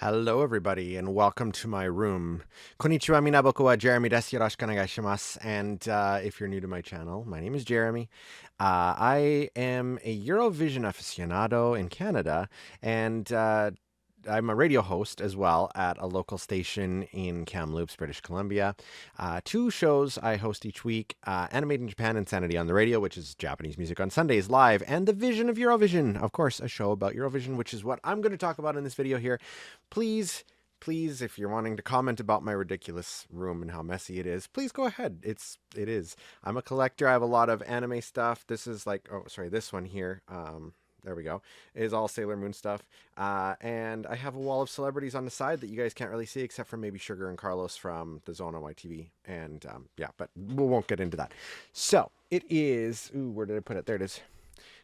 Hello, everybody, and welcome to my room. Konnichiwa, minaboku wa Jeremy desu. Yoroshiku onegai shimasu. And if you're new to my channel, my name is Jeremy. I am a Eurovision aficionado in Canada, and I'm a radio host as well at a local station in Kamloops, British Columbia. Two shows I host each week, Animé-d in Japan, Insanity on the Radio, which is Japanese music on Sundays live, and the Vision of Eurovision, of course, a show about Eurovision, which is what I'm going to talk about in this video here. Please, if you're wanting to comment about my ridiculous room and how messy it is, please go ahead. It is. I'm a collector. I have a lot of anime stuff. This is like, oh, sorry, this one here. There we go. It is all Sailor Moon stuff. And I have a wall of celebrities on the side that you guys can't really see except for maybe Sugar and Carlos from the Zone on YTV. And yeah, but we won't get into that. So it is, ooh, where did I put it? There it is.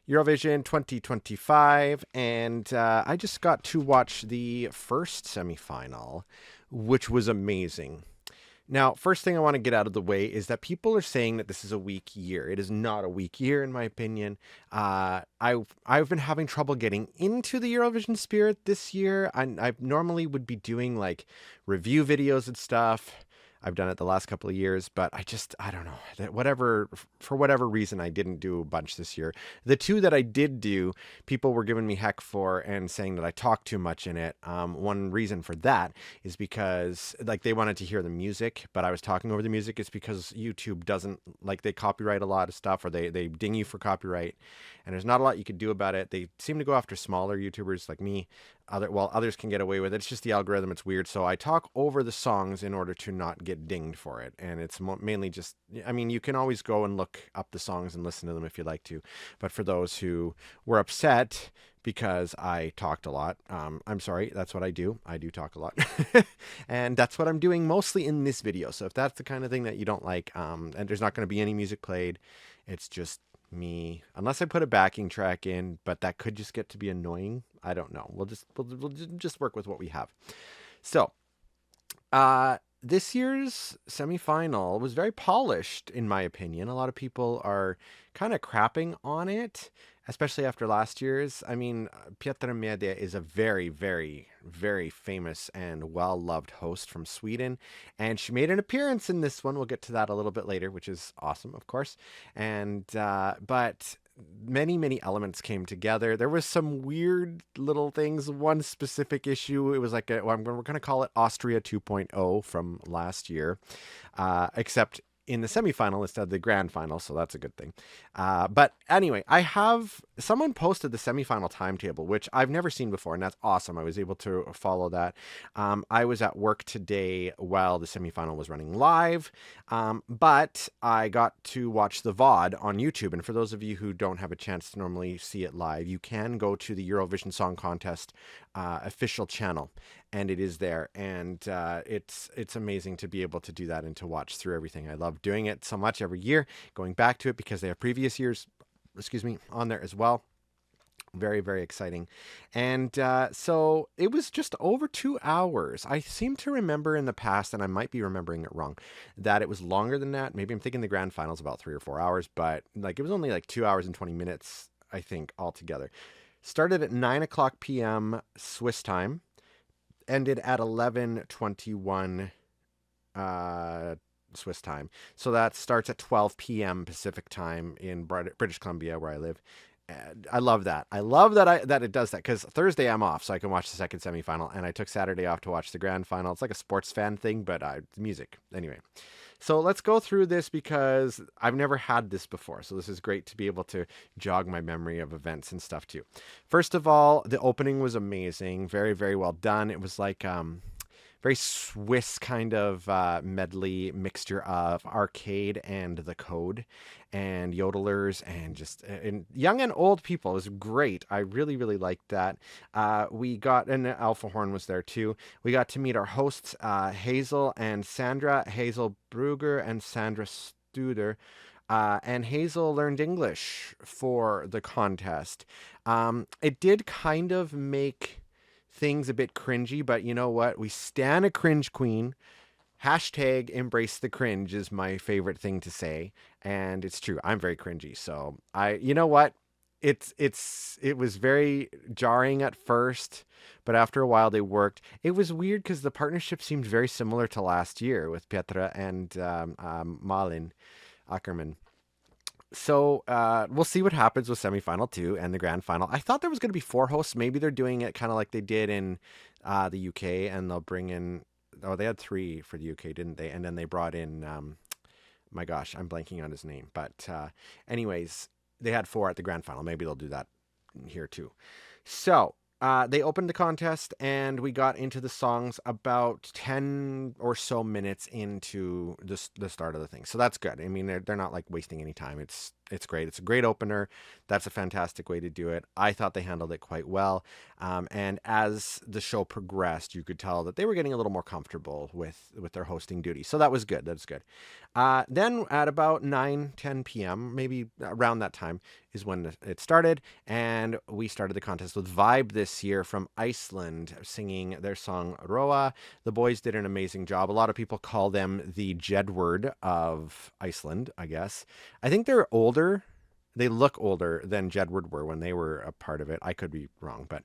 Eurovision 2025. And I just got to watch the first semifinal, which was amazing. Now, first thing I want to get out of the way is that people are saying that this is a weak year. It is not a weak year, in my opinion. I've been having trouble getting into the Eurovision spirit this year. I normally would be doing like review videos and stuff. I've done it the last couple of years, but I don't know, for whatever reason, I didn't do a bunch this year. The two that I did do, people were giving me heck for and saying that I talked too much in it. One reason for that is because like they wanted to hear the music, but I was talking over the music. It's because YouTube doesn't like, they copyright a lot of stuff, or they ding you for copyright, and there's not a lot you could do about it. They seem to go after smaller YouTubers like me. While others can get away with it. It's just the algorithm. It's weird. So I talk over the songs in order to not get dinged for it. And it's mainly just, I mean, you can always go and look up the songs and listen to them if you'd like to. But for those who were upset because I talked a lot, I'm sorry. That's what I do. I do talk a lot. And that's what I'm doing mostly in this video. So if that's the kind of thing that you don't like, and there's not going to be any music played, it's just me, unless I put a backing track in, but that could just get to be annoying. I don't know. We'll just work with what we have. So, this year's semifinal was very polished, in my opinion. A lot of people are kind of crapping on it, especially after last year's. I mean, Pietra Mede is a very, very, very famous and well-loved host from Sweden, and she made an appearance in this one. We'll get to that a little bit later, which is awesome, of course. And but many elements came together. There was some weird little things. One specific issue, it was like we're going to call it Austria 2.0 from last year, except in the semifinal instead of the grand final, so that's a good thing. But anyway, someone posted the semifinal timetable, which I've never seen before, and that's awesome. I was able to follow that. I was at work today while the semifinal was running live, but I got to watch the VOD on YouTube. And for those of you who don't have a chance to normally see it live, you can go to the Eurovision Song Contest official channel, and it is there. And it's amazing to be able to do that and to watch through everything. I love doing it so much every year, going back to it because they have previous years, on there as well. Very, very exciting. And so it was just over 2 hours. I seem to remember in the past, and I might be remembering it wrong, that it was longer than that. Maybe I'm thinking the grand final's about 3 or 4 hours, but like it was only like 2 hours and 20 minutes, I think, altogether. Started at 9 o'clock p.m. Swiss time, ended at 11:21 Swiss time. So that starts at 12 p.m. Pacific time in British Columbia, where I live. And I love that. I love that it does that, because Thursday I'm off, so I can watch the second semifinal, and I took Saturday off to watch the grand final. It's like a sports fan thing, but music. Anyway, so let's go through this because I've never had this before. So this is great to be able to jog my memory of events and stuff too. First of all, the opening was amazing. Very, very well done. It was like very Swiss kind of medley mixture of arcade and the code and yodelers and just and young and old people. It was great. I really, really liked that. We got, and Alpha Horn was there too. We got to meet our hosts, Hazel and Sandra, Hazel Brugger and Sandra Studer. And Hazel learned English for the contest. It did kind of make things a bit cringy, but you know what? We stan a cringe queen. Hashtag embrace the cringe is my favorite thing to say. And it's true. I'm very cringy. So you know what? it was very jarring at first, but after a while they worked. It was weird because the partnership seemed very similar to last year with Petra and Malin Ackerman. So we'll see what happens with semifinal two and the grand final. I thought there was going to be four hosts. Maybe they're doing it kind of like they did in the UK, and they'll bring in. Oh, they had three for the UK, didn't they? And then they brought in. My gosh, I'm blanking on his name. But anyways, they had four at the grand final. Maybe they'll do that here too. So they opened the contest, and we got into the songs about 10 or so minutes into the start of the thing. So that's good. I mean, they're not like wasting any time. It's great. It's a great opener. That's a fantastic way to do it. I thought they handled it quite well. And as the show progressed, you could tell that they were getting a little more comfortable with their hosting duty. So that was good. That's good. Then at about 9-10 p.m., maybe around that time, is when it started. And we started the contest with Vibe this year from Iceland, singing their song Roa. The boys did an amazing job. A lot of people call them the Jedward of Iceland, I guess. I think they're older. They look older than Jedward were when they were a part of it. I could be wrong, but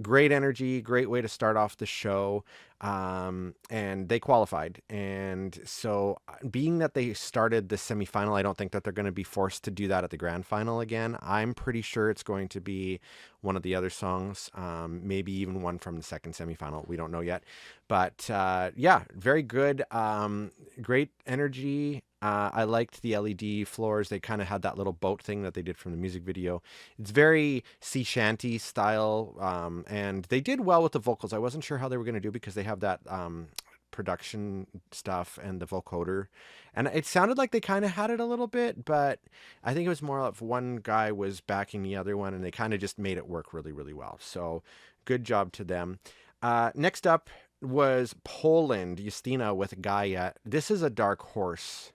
great energy, great way to start off the show. And they qualified. And so, being that they started the semifinal, I don't think that they're going to be forced to do that at the grand final again. I'm pretty sure it's going to be one of the other songs, maybe even one from the second semifinal. We don't know yet. But yeah, very good. Great energy. I liked the LED floors. They kind of had that little boat thing that they did from the music video. It's very sea shanty style, and they did well with the vocals. I wasn't sure how they were going to do because they have that production stuff and the vocoder, and it sounded like they kind of had it a little bit, but I think it was more of one guy was backing the other one, and they kind of just made it work really, really well. So good job to them. Next up was Poland, Justina with Gaia. This is a dark horse.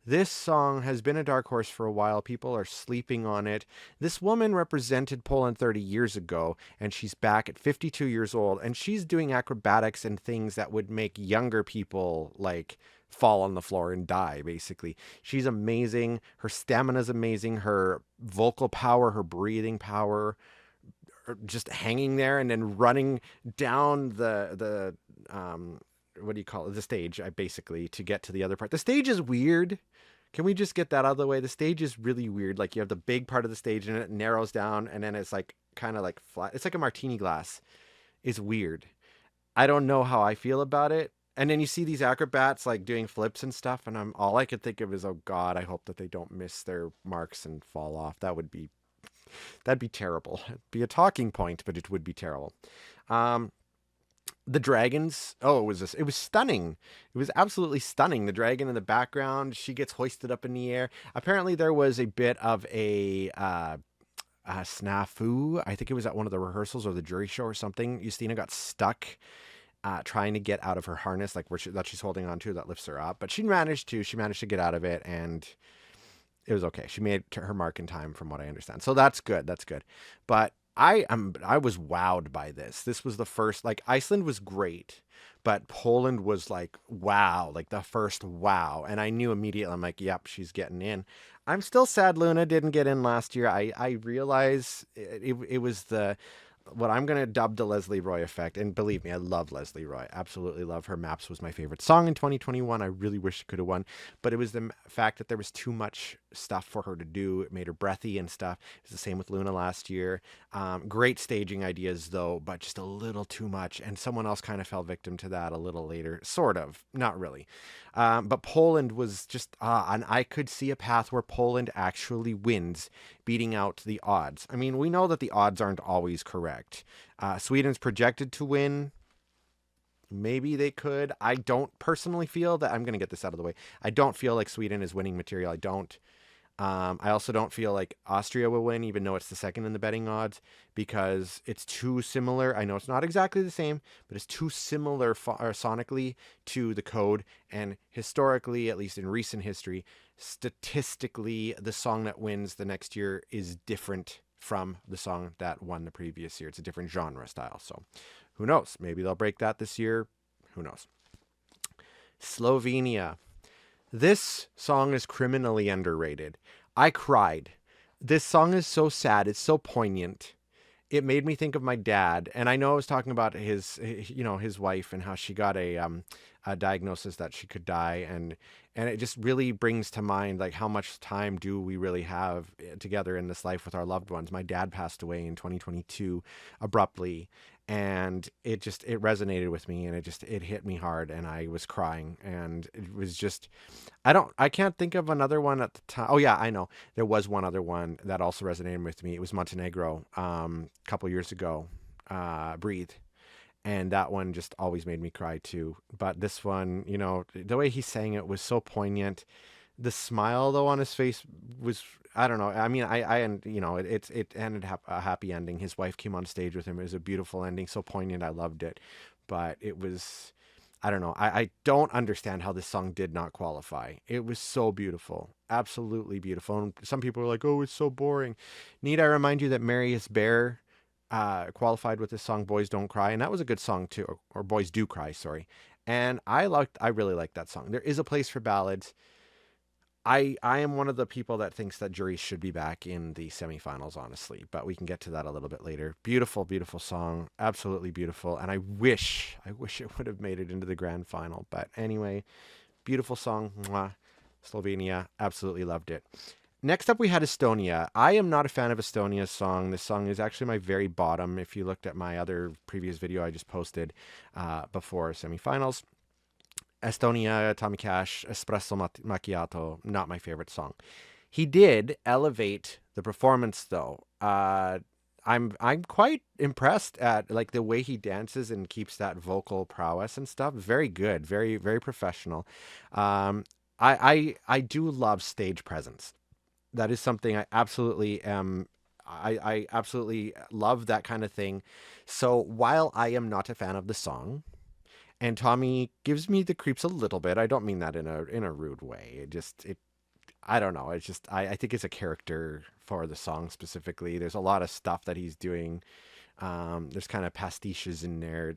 This song has been a dark horse for a while. People are sleeping on it. This woman represented Poland 30 years ago, and she's back at 52 years old, and she's doing acrobatics and things that would make younger people like fall on the floor and die, basically. She's amazing. Her stamina is amazing. Her vocal power, her breathing power, just hanging there and then running down the what do you call it? The stage, basically, to get to the other part. The stage is weird. Can we just get that out of the way? The stage is really weird. Like, you have the big part of the stage and it narrows down, and then it's like kind of like flat. It's like a martini glass. It's weird. I don't know how I feel about it. And then you see these acrobats like doing flips and stuff, and all I could think of is, oh God, I hope that they don't miss their marks and fall off. That'd be terrible. It'd be a talking point, but it would be terrible. The dragons, it was stunning. It was absolutely stunning. The dragon in the background, she gets hoisted up in the air. Apparently there was a bit of a snafu. I think it was at one of the rehearsals or the jury show or something. Justina got stuck trying to get out of her harness, like that she's holding on to, that lifts her up. But she managed to get out of it, and it was okay. She made her mark in time, from what I understand. So that's good. That's good. But I was wowed by this. This was the first, like, Iceland was great, but Poland was like, wow, like the first wow. And I knew immediately, I'm like, yep, she's getting in. I'm still sad Luna didn't get in last year. I realize it was what I'm going to dub the Leslie Roy effect. And believe me, I love Leslie Roy. Absolutely love her. Maps was my favorite song in 2021. I really wish she could have won, but it was the fact that there was too much stuff for her to do. It made her breathy and stuff. It was the same with Luna last year. Great staging ideas though, but just a little too much. And someone else kind of fell victim to that a little later, sort of, not really. But Poland was just, and I could see a path where Poland actually wins, beating out the odds. I mean, we know that the odds aren't always correct. Sweden's projected to win. Maybe they could. I don't personally feel that. I'm going to get this out of the way. I don't feel like Sweden is winning material. I don't. I also don't feel like Austria will win, even though it's the second in the betting odds, because it's too similar. I know it's not exactly the same, but it's too similar sonically to the code. And historically, at least in recent history, statistically, the song that wins the next year is different from the song that won the previous year. It's a different genre style. So who knows? Maybe they'll break that this year. Who knows? Slovenia. This song is criminally underrated. I cried. This song is so sad. It's so poignant. It made me think of my dad, and I know I was talking about his wife and how she got a diagnosis that she could die, and it just really brings to mind like how much time do we really have together in this life with our loved ones. My dad passed away in 2022 abruptly, and it resonated with me, and it hit me hard, and I was crying, and it was just I can't think of another one at the time. Oh yeah, I know. There was one other one that also resonated with me. It was Montenegro, a couple years ago. Breathe. And that one just always made me cry too. But this one, the way he sang it was so poignant. The smile though on his face was, I don't know. I mean, it ended a happy ending. His wife came on stage with him. It was a beautiful ending, so poignant. I loved it. But it was, I don't know. I don't understand how this song did not qualify. It was so beautiful, absolutely beautiful. And some people are like, "Oh, it's so boring." Need I remind you that Marius Bear qualified with this song "Boys Don't Cry," and that was a good song too, or "Boys Do Cry," sorry. And I really liked that song. There is a place for ballads. I am one of the people that thinks that juries should be back in the semifinals, honestly, but we can get to that a little bit later. Beautiful, beautiful song, absolutely beautiful, and I wish it would have made it into the grand final. But anyway, beautiful song, mwah. Slovenia, absolutely loved it. Next up, we had Estonia. I am not a fan of Estonia's song. This song is actually my very bottom. If you looked at my other previous video I just posted before semifinals, Estonia, Tommy Cash, Espresso Macchiato, not my favorite song. He did elevate the performance though. I'm quite impressed at like the way he dances and keeps that vocal prowess and stuff. Very good, very very professional. I do love stage presence. That is something I absolutely am. I absolutely love that kind of thing. So while I am not a fan of the song, and Tommy gives me the creeps a little bit, I don't mean that in a rude way. I don't know. It's just I think it's a character for the song specifically. There's a lot of stuff that he's doing. There's kind of pastiches in there.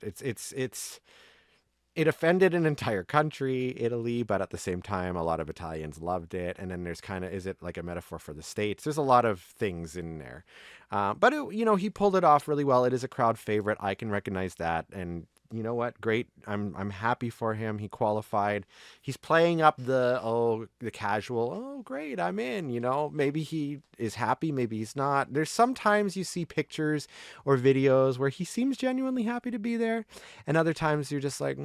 It offended an entire country, Italy, but at the same time, a lot of Italians loved it. And then there's is it like a metaphor for the States? There's a lot of things in there. But he pulled it off really well. It is a crowd favorite. I can recognize that. And you know what? Great. I'm happy for him. He qualified. He's playing up the casual. Oh, great. I'm in, maybe he is happy. Maybe he's not. There's sometimes you see pictures or videos where he seems genuinely happy to be there. And other times you're just like,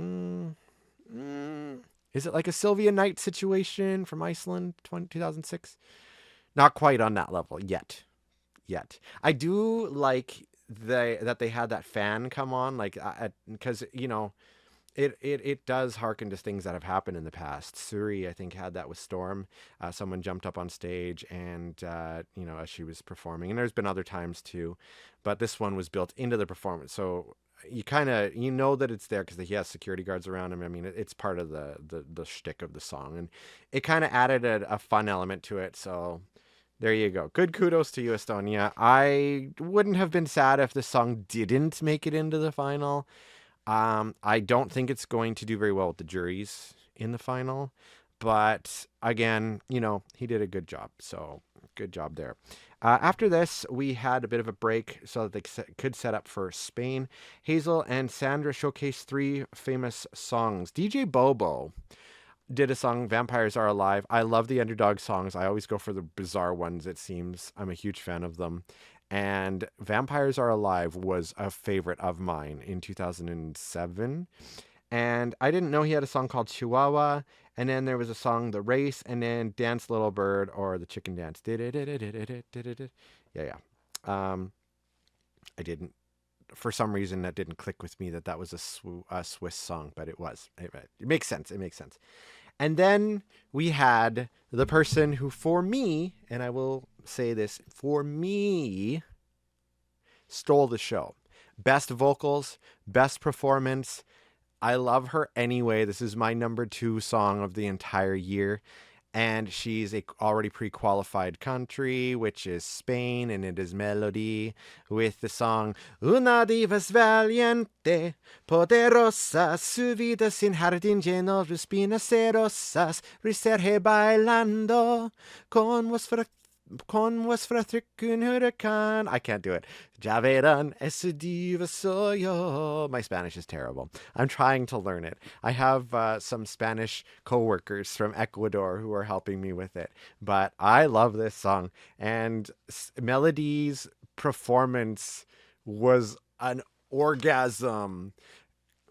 is it like a Sylvia Knight situation from Iceland 2006? Not quite on that level yet. I do like that they had that fan come on, like, because it does harken to things that have happened in the past. Suri, I think, had that with Storm. Someone jumped up on stage and as she was performing, and there's been other times too, but this one was built into the performance, so you kind of that it's there because he has security guards around him. I mean, it's part of the shtick of the song, and it kind of added a fun element to it. So there you go. Good kudos to you, Estonia. I wouldn't have been sad if the song didn't make it into the final. I don't think it's going to do very well with the juries in the final. But again, he did a good job. So good job there. After this, we had a bit of a break so that they could set up for Spain. Hazel and Sandra showcased 3 famous songs. DJ Bobo did a song, Vampires Are Alive. I love the underdog songs. I always go for the bizarre ones, it seems. I'm a huge fan of them. And Vampires Are Alive was a favorite of mine in 2007. And I didn't know he had a song called Chihuahua. And then there was a song, The Race, and then Dance Little Bird, or The Chicken Dance. Yeah. I didn't, for some reason, that didn't click with me that was a Swiss song, but it was. It makes sense. It makes sense. And then we had the person who, for me, and I will say this, for me, stole the show. Best vocals, best performance. I love her anyway. This is my number 2 song of the entire year. And she's a already pre-qualified country, which is Spain, and it is Melody with the song Una divas valiente, poderosa, su vida sin jardín lleno de espinas cerosas, riserje bailando con voz Con was un hurricane. I can't do it. Javeran ese diva soy. My Spanish is terrible. I'm trying to learn it. I have some Spanish coworkers from Ecuador who are helping me with it. But I love this song. And Melody's performance was an orgasm.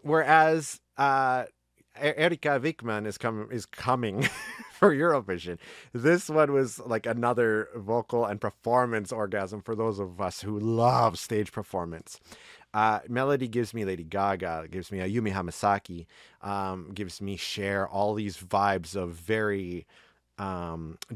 Whereas Erika Wickman is coming for Eurovision. This one was like another vocal and performance orgasm for those of us who love stage performance. Melody gives me Lady Gaga, gives me Ayumi Hamasaki, gives me Cher, all these vibes of very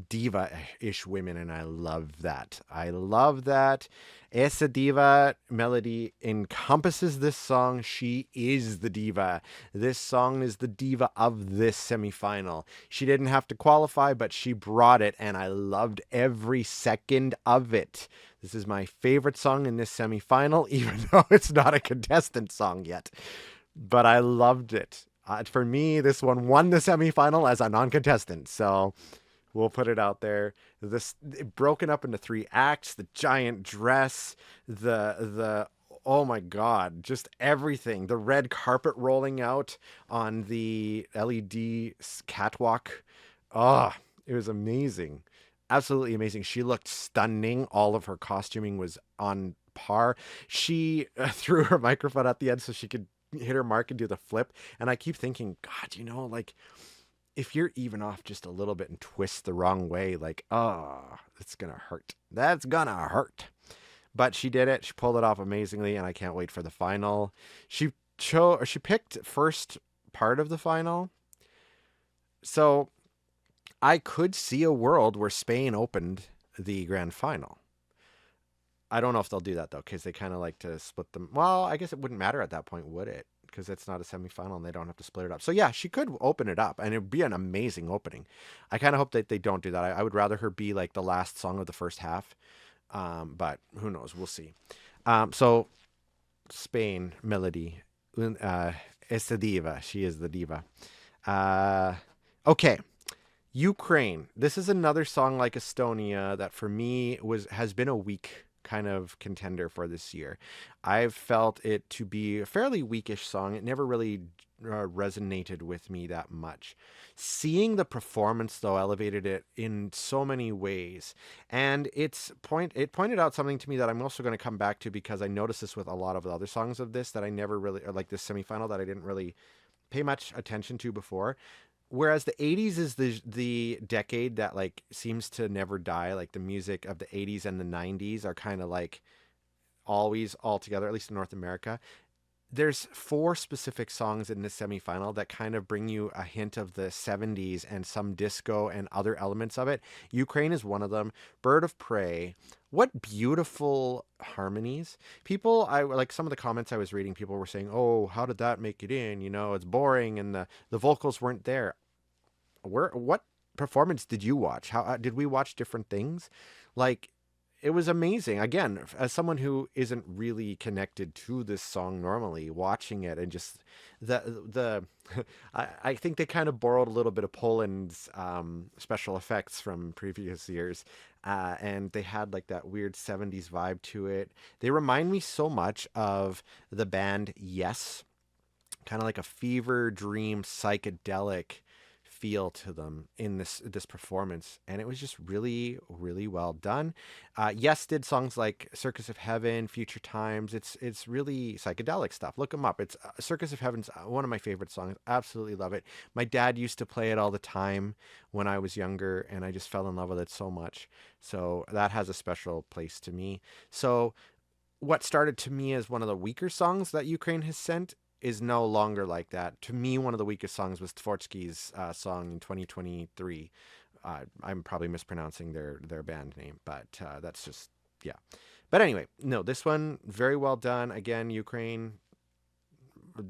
diva-ish women, and I love that. I love that. Esa diva Melody encompasses this song. She is the diva. This song is the diva of this semifinal. She didn't have to qualify, but she brought it, and I loved every second of it. This is my favorite song in this semifinal, even though it's not a contestant song yet. But I loved it. For me, this one won the semifinal as a non-contestant, so we'll put it out there. This broken up into 3 acts, the giant dress, the oh my god, just everything. The red carpet rolling out on the LED catwalk. Oh, it was amazing. Absolutely amazing. She looked stunning. All of her costuming was on par. She threw her microphone at the end so she could hit her mark and do the flip. And I keep thinking, God, like if you're even off just a little bit and twist the wrong way, like, oh, it's going to hurt. That's going to hurt. But she did it. She pulled it off amazingly, and I can't wait for the final. She picked first part of the final. So I could see a world where Spain opened the grand final. I don't know if they'll do that, though, because they kind of like to split them. Well, I guess it wouldn't matter at that point, would it? Because it's not a semifinal and they don't have to split it up. So, yeah, she could open it up, and it would be an amazing opening. I kind of hope that they don't do that. I would rather her be like the last song of the first half. But who knows? We'll see. So, Spain, Melody. Es the diva. She is the diva. Okay. Ukraine. This is another song like Estonia that for me has been a weak kind of contender for this year. I've felt it to be a fairly weakish song. It never really resonated with me that much. Seeing the performance, though, elevated it in so many ways. And it pointed out something to me that I'm also going to come back to, because I noticed this with a lot of the other songs of this that I never really, or like this semifinal, that I didn't really pay much attention to before. Whereas the 80s is the decade that like seems to never die. Like the music of the 80s and the 90s are kind of like always all together, at least in North America. There's 4 specific songs in this semifinal that kind of bring you a hint of the 70s and some disco and other elements of it. Ukraine is one of them. Bird of Prey. What beautiful harmonies. People, I like some of the comments I was reading, people were saying, oh, how did that make it in? It's boring and the vocals weren't there. What performance did you watch? How did we watch different things? Like, it was amazing. Again, as someone who isn't really connected to this song normally, watching it and just the I think they kind of borrowed a little bit of Poland's special effects from previous years, and they had like that weird 70s vibe to it. They remind me so much of the band Yes, kind of like a fever dream psychedelic feel to them in this performance, and it was just really, really well done. Yes did songs like Circus of Heaven, Future Times. It's really psychedelic stuff. Look them up. It's Circus of Heaven's one of my favorite songs. Absolutely love it. My dad used to play it all the time when I was younger, and I just fell in love with it so much. So that has a special place to me. So what started to me as one of the weaker songs that Ukraine has sent is no longer like that. To me, one of the weakest songs was Tvorski's song in 2023. I'm probably mispronouncing their band name, but that's just, yeah. But anyway, no, this one, very well done. Again, Ukraine,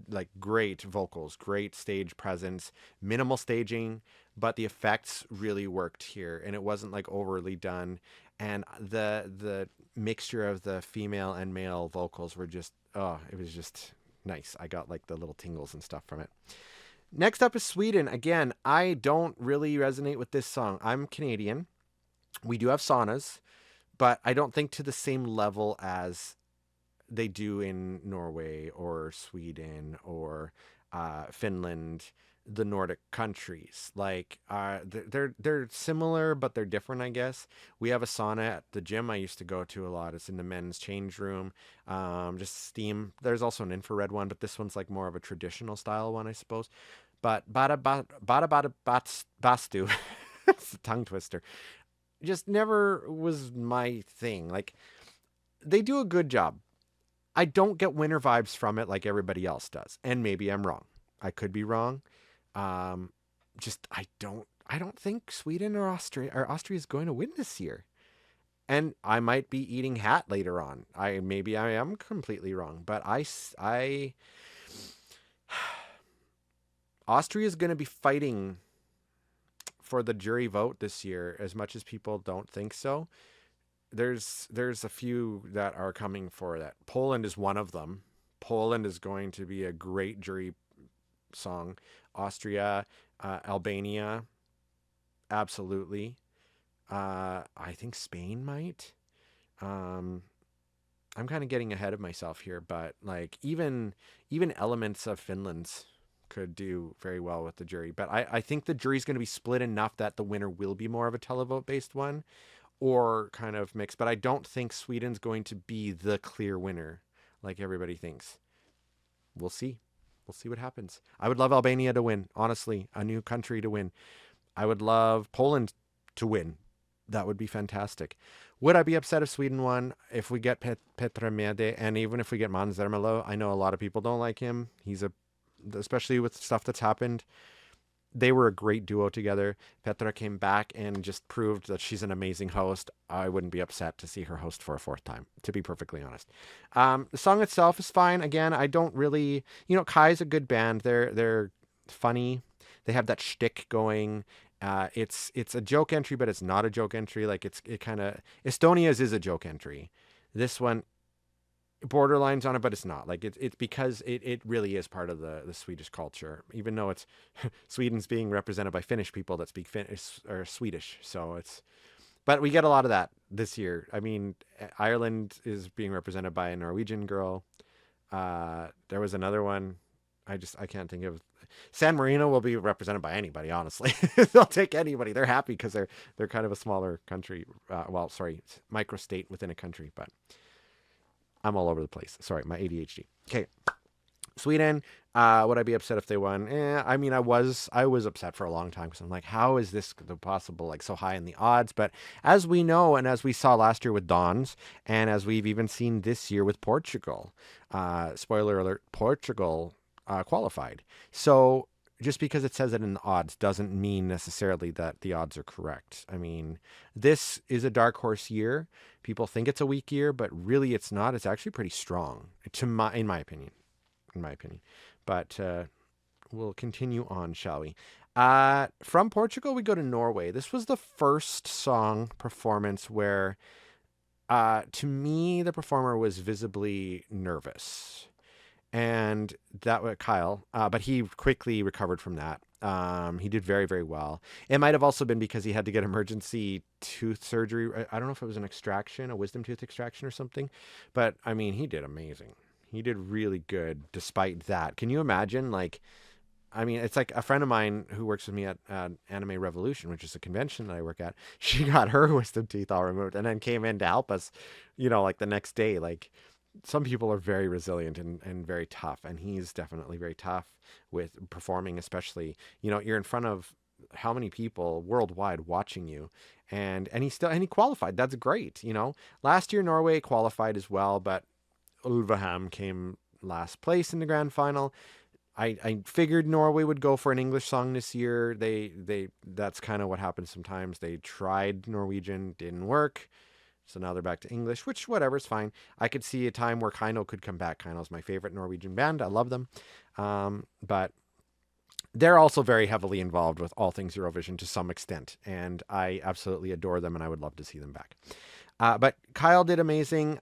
like great vocals, great stage presence, minimal staging, but the effects really worked here, and it wasn't like overly done. And the mixture of the female and male vocals were just, oh, it was just nice. I got like the little tingles and stuff from it. Next up is Sweden. Again, I don't really resonate with this song. I'm Canadian, We do have saunas, but I don't think to the same level as they do in Norway or Sweden or Finland, the Nordic countries. Like they're similar, but they're different, I guess. We have a sauna at the gym I used to go to a lot. It's in the men's change room, just steam. There's also an infrared one, but this one's like more of a traditional style one, I suppose. But bastu, it's a tongue twister. Just never was my thing. Like they do a good job. I don't get winter vibes from it like everybody else does, and maybe I'm wrong. I could be wrong. Um, just I don't think Sweden or Austria is going to win this year, and I might be eating hat later on. I am completely wrong, but I Austria is going to be fighting for the jury vote this year as much as people don't think so. There's a few that are coming for that. Poland is one of them. Poland is going to be a great jury song. Austria, Albania, absolutely. I think Spain might. Um, I'm kind of getting ahead of myself here, but like even elements of Finland's could do very well with the jury. But I think the jury's going to be split enough that the winner will be more of a televote based one or kind of mixed. But I don't think Sweden's going to be the clear winner like everybody thinks. We'll see. We'll see what happens. I would love Albania to win, honestly, a new country to win. I would love Poland to win. That would be fantastic. Would I be upset if Sweden won? If we get Petra Mede, and even if we get Måns Zelmerlöw? I know a lot of people don't like him. Especially with stuff that's happened. They were a great duo together. Petra came back and just proved that she's an amazing host. I wouldn't be upset to see her host for a fourth time, to be perfectly honest. The song itself is fine. Again, I don't really, Kai's a good band. They're funny. They have that shtick going. It's a joke entry, but it's not a joke entry. Like it kind of Estonia's is a joke entry. This one borderlines on it, but it's not. Like it's because it really is part of the Swedish culture, even though it's Sweden's being represented by Finnish people that speak Finnish or Swedish. So but we get a lot of that this year. I mean, Ireland is being represented by a Norwegian girl. There was another one. I can't think of. San Marino will be represented by anybody. Honestly, they'll take anybody. They're happy because they're kind of a smaller country. Micro state within a country, but. I'm all over the place. Sorry, my ADHD. Okay, Sweden. Would I be upset if they won? I mean, I was upset for a long time because I'm like, how is this possible? Like so high in the odds. But as we know, and as we saw last year with Dons, and as we've even seen this year with Portugal, spoiler alert: Portugal qualified. So just because it says it in the odds doesn't mean necessarily that the odds are correct. I mean, this is a dark horse year. People think it's a weak year, but really it's not. It's actually pretty strong, in my opinion. In my opinion, but we'll continue on, shall we? From Portugal, we go to Norway. This was the first song performance where, to me, the performer was visibly nervous. And that was Kyle, but he quickly recovered from that. He did very, very well. It might have also been because he had to get emergency tooth surgery. I don't know if it was an extraction, a wisdom tooth extraction or something, but I mean, he did amazing. He did really good despite that. Can you imagine? Like, I mean, it's like a friend of mine who works with me at Anime Revolution, which is a convention that I work at. She got her wisdom teeth all removed and then came in to help us, like the next day. Like, some people are very resilient and very tough, and he's definitely very tough with performing, especially, you're in front of how many people worldwide watching you, and he qualified. That's great. Last year Norway qualified as well, but Ulveham came last place in the grand final. I figured Norway would go for an English song this year. That's kind of what happens sometimes. They tried Norwegian, didn't work. So now they're back to English, which, whatever, is fine. I could see a time where Kaino could come back. Kaino's my favorite Norwegian band. I love them. But they're also very heavily involved with all things Eurovision to some extent. And I absolutely adore them, and I would love to see them back. But Kyle did amazing.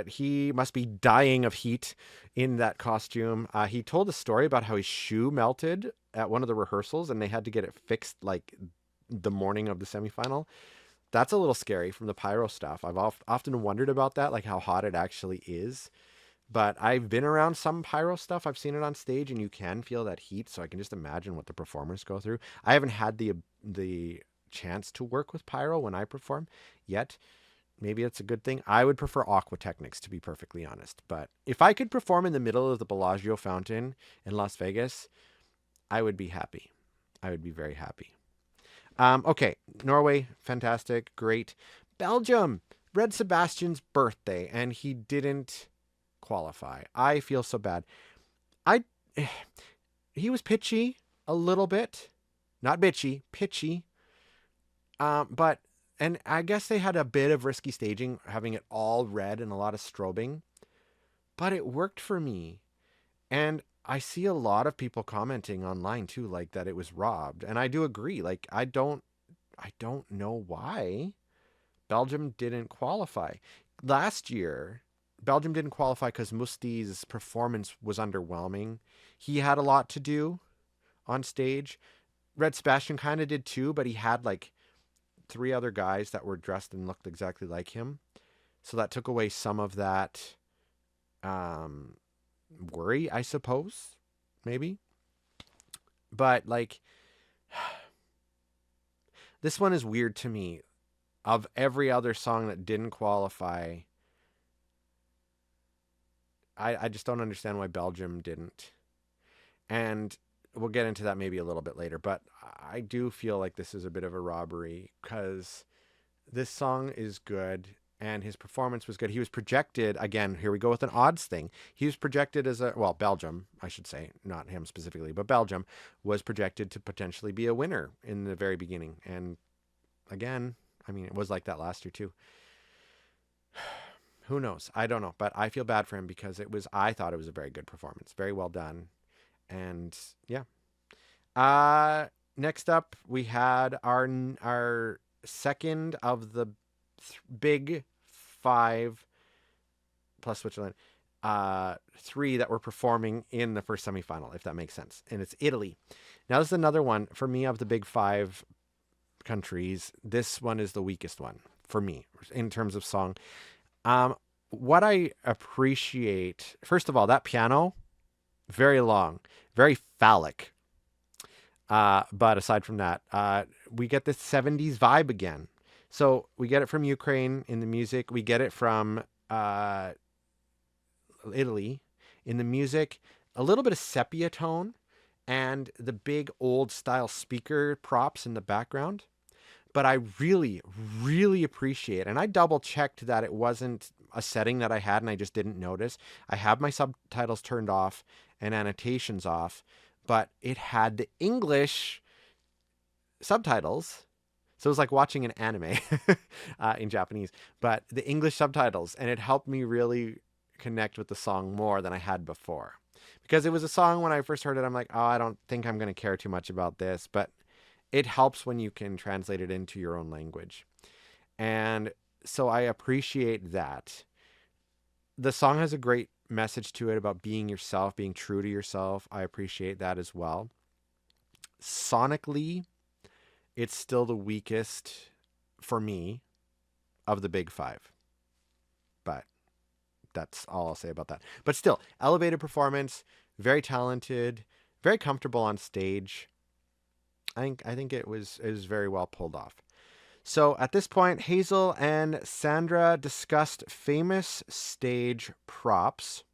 He must be dying of heat in that costume. He told a story about how his shoe melted at one of the rehearsals, and they had to get it fixed like the morning of the semifinal. That's a little scary from the pyro stuff. I've often wondered about that, like how hot it actually is. But I've been around some pyro stuff. I've seen it on stage, and you can feel that heat. So I can just imagine what the performers go through. I haven't had the chance to work with pyro when I perform yet. Maybe it's a good thing. I would prefer aquatechnics, to be perfectly honest. But if I could perform in the middle of the Bellagio fountain in Las Vegas, I would be happy. I would be very happy. Okay, Norway, fantastic, great. Belgium, Red Sebastian's birthday, and he didn't qualify. I feel so bad. I he was pitchy a little bit, not bitchy, pitchy. But and I guess they had a bit of risky staging, having it all red and a lot of strobing, but it worked for me. And I see a lot of people commenting online too, like that it was robbed, and I do agree. Like I don't know why Belgium didn't qualify last year. Belgium didn't qualify because Musti's performance was underwhelming. He had a lot to do on stage. Red Sebastian kind of did too, but he had like three other guys that were dressed and looked exactly like him. So that took away some of that worry, I suppose, maybe. But like, this one is weird to me. Of every other song that didn't qualify, I just don't understand why Belgium didn't. And we'll get into that maybe a little bit later. But I do feel like this is a bit of a robbery because this song is good and his performance was good. He was projected, again, here we go with an odds thing. He was projected as Belgium, I should say, not him specifically, but Belgium was projected to potentially be a winner in the very beginning. And again, I mean, it was like that last year too. Who knows? I don't know, but I feel bad for him because I thought it was a very good performance. Very well done. And yeah. Next up, we had our second of the big five plus Switzerland, three that were performing in the first semifinal, if that makes sense. And it's Italy. Now, this is another one for me of the big five countries. This one is the weakest one for me in terms of song. What I appreciate, first of all, that piano, very long, very phallic. But aside from that, we get this 70s vibe again. So we get it from Ukraine in the music. We get it from Italy in the music. A little bit of sepia tone and the big old style speaker props in the background. But I really, really appreciate, and I double checked that it wasn't a setting that I had and I just didn't notice. I have my subtitles turned off and annotations off, but it had the English subtitles. So it was like watching an anime in Japanese, but the English subtitles, and it helped me really connect with the song more than I had before. Because it was a song when I first heard it, I'm like, oh, I don't think I'm going to care too much about this, but it helps when you can translate it into your own language. And so I appreciate that. The song has a great message to it about being yourself, being true to yourself. I appreciate that as well. Sonically, it's still the weakest for me of the big five. But that's all I'll say about that. But still, elevated performance, very talented, very comfortable on stage. I think it was very well pulled off. So at this point, Hazel and Sandra discussed famous stage props,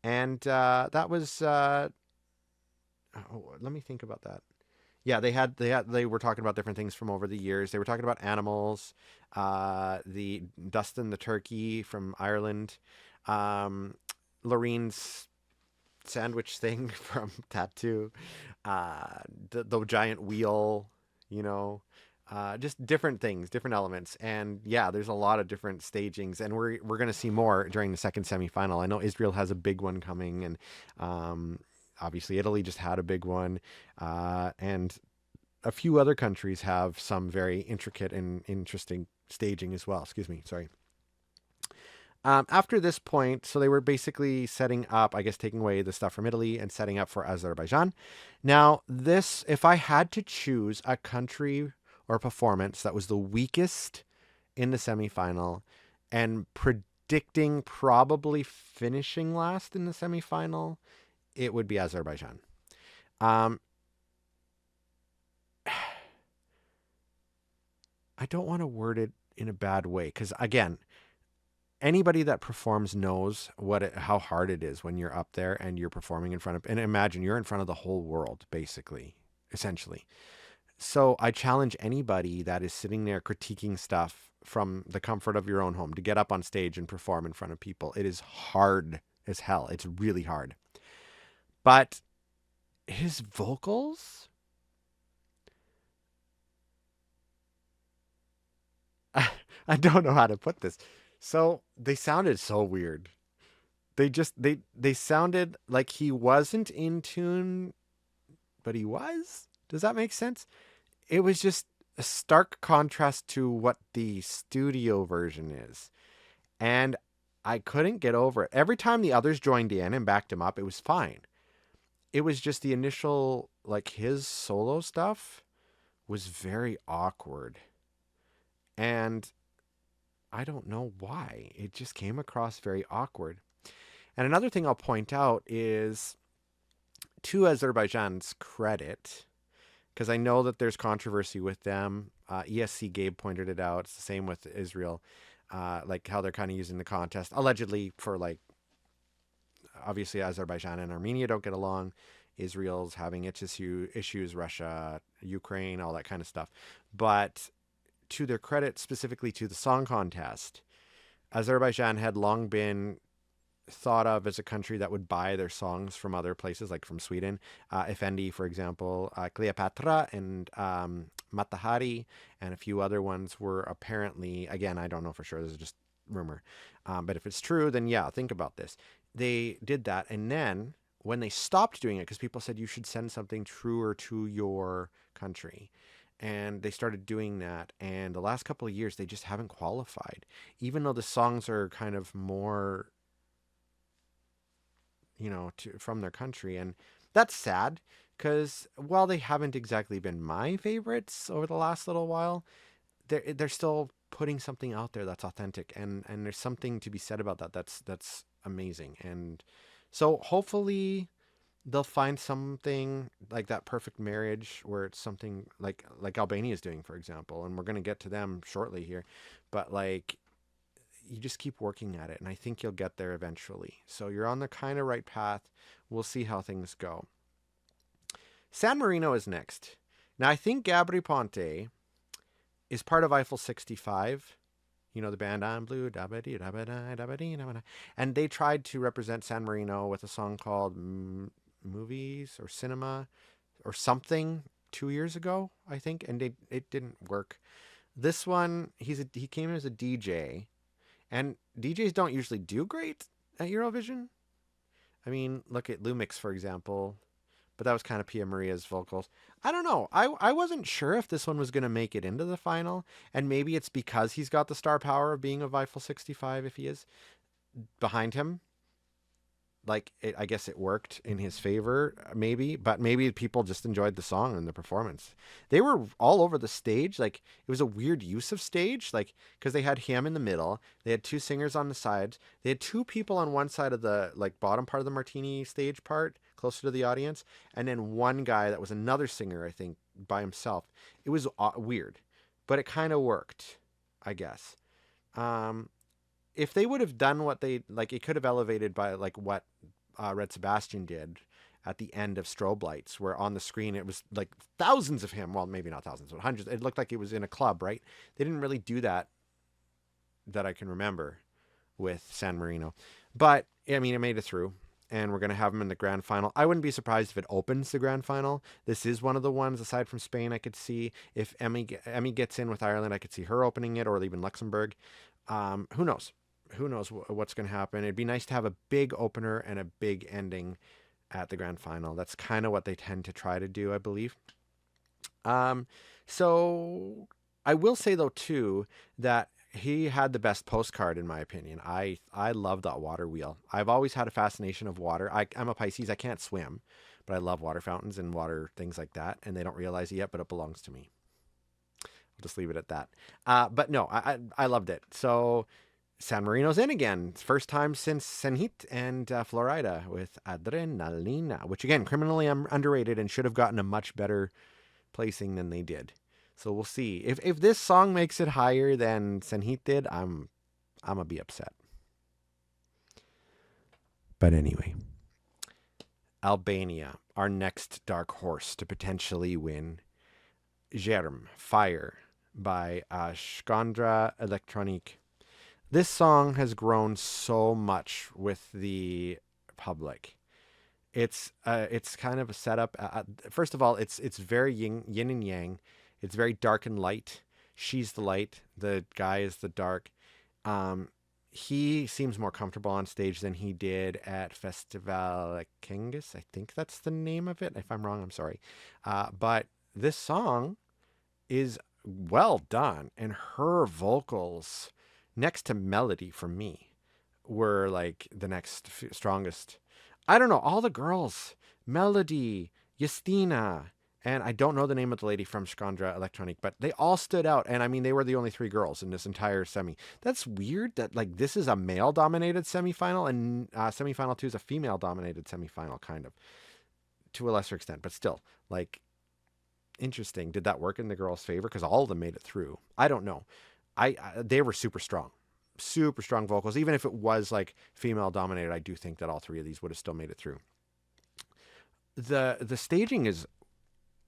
and that was. Let me think about that. Yeah, they were talking about different things from over the years. They were talking about animals, the Dustin the turkey from Ireland, Loreen's sandwich thing from Tattoo, the giant wheel, just different things, different elements. And yeah, there's a lot of different stagings, and we're going to see more during the second semifinal. I know Israel has a big one coming, and obviously Italy just had a big one, and a few other countries have some very intricate and interesting staging as well. Excuse me, sorry. After this point, so they were basically setting up, I guess, taking away the stuff from Italy and setting up for Azerbaijan. Now, if I had to choose a country or performance that was the weakest in the semifinal and predicting probably finishing last in the semifinal, it would be Azerbaijan. Um, I don't want to word it in a bad way because, again, anybody that performs knows how hard it is when you're up there and you're performing in front of, and imagine you're in front of the whole world, basically, essentially. So I challenge anybody that is sitting there critiquing stuff from the comfort of your own home to get up on stage and perform in front of people. It is hard as hell. It's really hard. But his vocals, I don't know how to put this. So they sounded so weird. They sounded like he wasn't in tune, but he was. Does that make sense? It was just a stark contrast to what the studio version is. And I couldn't get over it. Every time the others joined in and backed him up, it was fine. It was just the initial, like his solo stuff was very awkward. And I don't know why. It just came across very awkward. And another thing I'll point out is, to Azerbaijan's credit, because I know that there's controversy with them. ESC Gabe pointed it out. It's the same with Israel, like how they're kind of using the contest allegedly for, like, obviously Azerbaijan and Armenia don't get along. Israel's having its issues, Russia, Ukraine, all that kind of stuff. But to their credit, specifically to the song contest, Azerbaijan had long been thought of as a country that would buy their songs from other places, like from Sweden. Effendi, for example, Cleopatra and Matahari, and a few other ones were apparently, again, I don't know for sure, this is just rumor. But if it's true, then yeah, think about this. They did that. And then when they stopped doing it, because people said you should send something truer to your country, and they started doing that. And the last couple of years, they just haven't qualified, even though the songs are kind of more, from their country. And that's sad because while they haven't exactly been my favorites over the last little while, they're still putting something out there that's authentic, and there's something to be said about that. That's amazing. And so hopefully they'll find something like that perfect marriage where it's something like Albania is doing, for example, and we're going to get to them shortly here, but like, you just keep working at it, and I think you'll get there eventually. So you're on the kind of right path. We'll see how things go. San Marino is next. Now, I think Gabri Ponte is part of Eiffel 65. You know, the band I'm Blue, and they tried to represent San Marino with a song called Movies or Cinema or something 2 years ago, I think, and it didn't work. This one, he came in as a DJ, and DJs don't usually do great at Eurovision. I mean, look at Lumix, for example, but that was kind of Pia Maria's vocals. I don't know. I wasn't sure if this one was going to make it into the final, and maybe it's because he's got the star power of being of Eiffel 65, if he is, behind him. Like, I guess it worked in his favor, maybe, but maybe people just enjoyed the song and the performance. They were all over the stage. Like, it was a weird use of stage, like, because they had him in the middle, they had two singers on the sides, they had two people on one side of the, like, bottom part of the martini stage part, closer to the audience, and then one guy that was another singer, I think, by himself. It was weird, but it kind of worked, I guess. If they would have done what they, like, it could have elevated by, like, what Red Sebastian did at the end of Strobe Lights, where on the screen it was like thousands of him. Well, maybe not thousands, but hundreds. It looked like it was in a club, right? They didn't really do that I can remember with San Marino. But, I mean, it made it through, and we're going to have them in the grand final. I wouldn't be surprised if it opens the grand final. This is one of the ones, aside from Spain, I could see. If Emmy gets in with Ireland, I could see her opening it, or even Luxembourg. Who knows? Who knows what's going to happen? It'd be nice to have a big opener and a big ending at the grand final. That's kind of what they tend to try to do, I believe. So I will say, though, too, that he had the best postcard, in my opinion. I love that water wheel. I've always had a fascination of water. I'm a Pisces. I can't swim, but I love water fountains and water things like that, and they don't realize it yet, but it belongs to me. just leave it at that. But no, I loved it. So San Marino's in again. First time since Senhit and Florida with Adrenalina, which again, criminally underrated and should have gotten a much better placing than they did. So we'll see. If this song makes it higher than Senhit did, I'm gonna be upset. But anyway, Albania, our next dark horse to potentially win. Germ, Fire by Shkandra Electronic. This song has grown so much with the public. It's kind of a setup. First of all, it's very yin and yang. It's very dark and light. She's the light. The guy is the dark. He seems more comfortable on stage than he did at Festival Kengis. I think that's the name of it. If I'm wrong, I'm sorry. But this song is well done, and her vocals, next to melody for me, were like the next strongest. I don't know, all the girls, Melody, Justina, and I don't know the name of the lady from Skandra Electronic, but they all stood out. And I mean, they were the only 3 girls in this entire semi. That's weird that like this is a male dominated semifinal and semifinal 2 is a female dominated semifinal, kind of, to a lesser extent, but still, like, interesting. Did that work in the girls' favor? Because all of them made it through. I don't know. They were super strong vocals. Even if it was like female dominated, I do think that all 3 of these would have still made it through. The staging is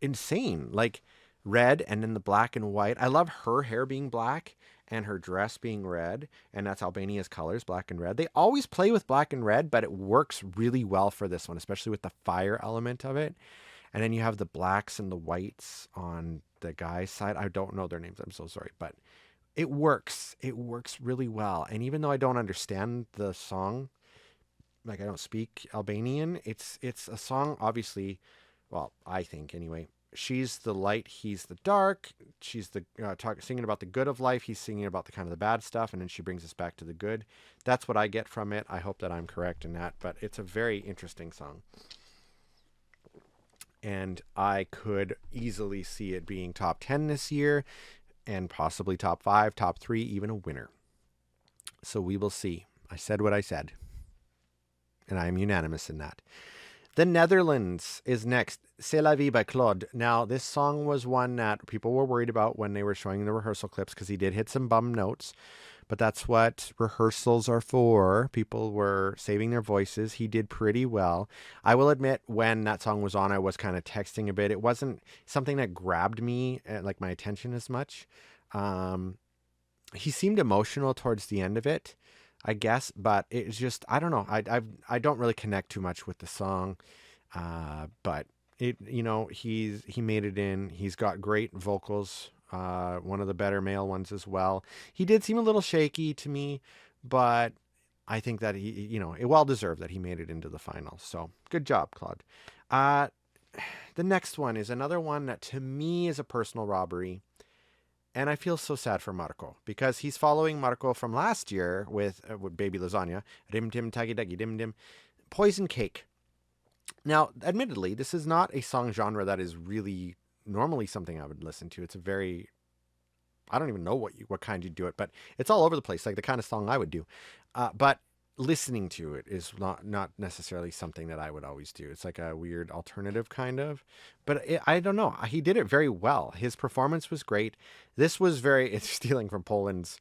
insane, like red and then the black and white. I love her hair being black and her dress being red, and that's Albania's colors, black and red. They always play with black and red, but it works really well for this one, especially with the fire element of it. And then you have the blacks and the whites on the guy's side. I don't know their names. I'm so sorry, but it works. It works really well. And even though I don't understand the song, like I don't speak Albanian, it's a song, obviously. Well, I think anyway. She's the light, he's the dark. She's the singing about the good of life. He's singing about the kind of the bad stuff, and then she brings us back to the good. That's what I get from it. I hope that I'm correct in that, but it's a very interesting song. And I could easily see it being top 10 this year, and possibly top 5, top 3, even a winner. So we will see. I said what I said, and I am unanimous in that. The Netherlands is next. C'est la vie by Claude. Now, this song was one that people were worried about when they were showing the rehearsal clips, because he did hit some bum notes. But that's what rehearsals are for. People were saving their voices. He did pretty well. I will admit, when that song was on, I was kind of texting a bit. It wasn't something that grabbed me, like my attention as much. He seemed emotional towards the end of it, I guess, but it's just, I don't know. I don't really connect too much with the song, but it, he made it in. He's got great vocals. One of the better male ones as well. He did seem a little shaky to me, but I think that he, it well deserved that he made it into the final. So good job, Claude. The next one is another one that to me is a personal robbery. And I feel so sad for Marco, because he's following Marco from last year with Baby Lasagna, Rim Tim Tagi Dagi Dim Dim, Poison Cake. Now, admittedly, this is not a song genre that is really normally something I would listen to. It's a very, I don't even know what kind you do it, but it's all over the place, like the kind of song I would do. But listening to it is not necessarily something that I would always do. It's like a weird alternative kind of, but I don't know. He did it very well. His performance was great. This was it's stealing from Poland's